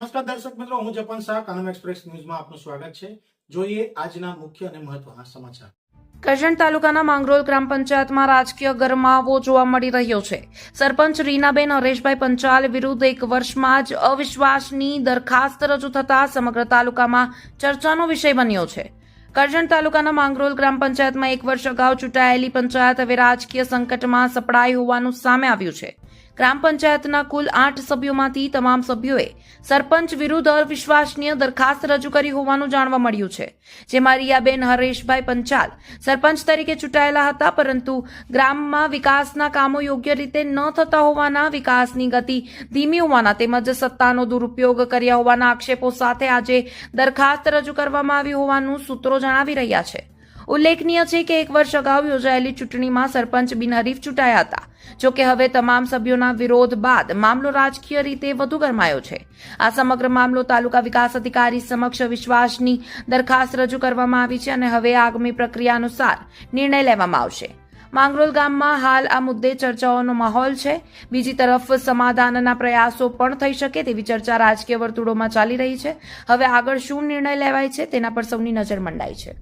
નમસ્કાર દર્શક મિત્રો, હું જપન શાહ, કાનમ એક્સપ્રેસ ન્યૂઝમાં આપનું સ્વાગત છે. જોઈએ આજના મુખ્ય અને મહત્વના સમાચાર. કરજણ તાલુકાના માંગરોળ ગ્રામ પંચાયતમાં રાજકીય ગરમાવો જોવા મળી રહ્યો છે. સરપંચ રીનાબેન હરેશભાઈ પંચાલ વિરુદ્ધ 1 વર્ષમાં જ અવિશ્વાસની દરખાસ્ત રજૂ થતા સમગ્ર તાલુકામાં ચર્ચાનો વિષય બન્યો છે. કરજણ તાલુકાના માંગરોળ ગ્રામ પંચાયતમાં 1 વર્ષ અગાઉ ચૂંટાયેલી પંચાયત હવે રાજકીય સંકટમાં સપડાઈ હોવાનું સામે આવ્યું છે. ગ્રામ પંચાયતના કુલ 8 સભ્યોમાંથી તમામ સભ્યોએ સરપંચ વિરુદ્ધ અવિશ્વાસનીય દરખાસ્ત રજૂ કરી હોવાનું જાણવા મળ્યું છે. જેમાં રિયાબેન હરેશભાઈ પંચાલ સરપંચ તરીકે ચૂંટાયેલા હતા, પરંતુ ગ્રામમાં વિકાસના કામો યોગ્ય રીતે ન થતા હોવાના, વિકાસની ગતિ ધીમી હોવાના તેમજ સત્તાનો દુરુપયોગ કર્યા હોવાના આક્ષેપો સાથે આજે દરખાસ્ત રજૂ કરવામાં આવી હોવાનું સૂત્રો જણાવી રહ્યા છે. ઉલ્લેખનીય છે કે 1 વર્ષ અગાઉ યોજાયેલી ચૂંટણીમાં સરપંચ બિનહરીફ ચૂંટાયા હતા. જોકે હવે તમામ સભ્યોના વિરોધ બાદ મામલો રાજકીય રીતે વધુ ગરમાયો છે. આ સમગ્ર મામલો તાલુકા વિકાસ અધિકારી સમક્ષ વિશ્વાસની દરખાસ્ત રજૂ કરવામાં આવી છે અને હવે આગામી પ્રક્રિયા અનુસાર નિર્ણય લેવામાં આવશે. માંગરોળ ગામમાં હાલ આ મુદ્દે ચર્ચાઓનો માહોલ છે. બીજી તરફ સમાધાનના પ્રયાસો પણ થઈ શકે તેવી ચર્ચા રાજકીય વર્તુળોમાં ચાલી રહી છે. હવે આગળ શું નિર્ણય લેવાય છે તેના પર સૌની નજર મંડાઈ છે.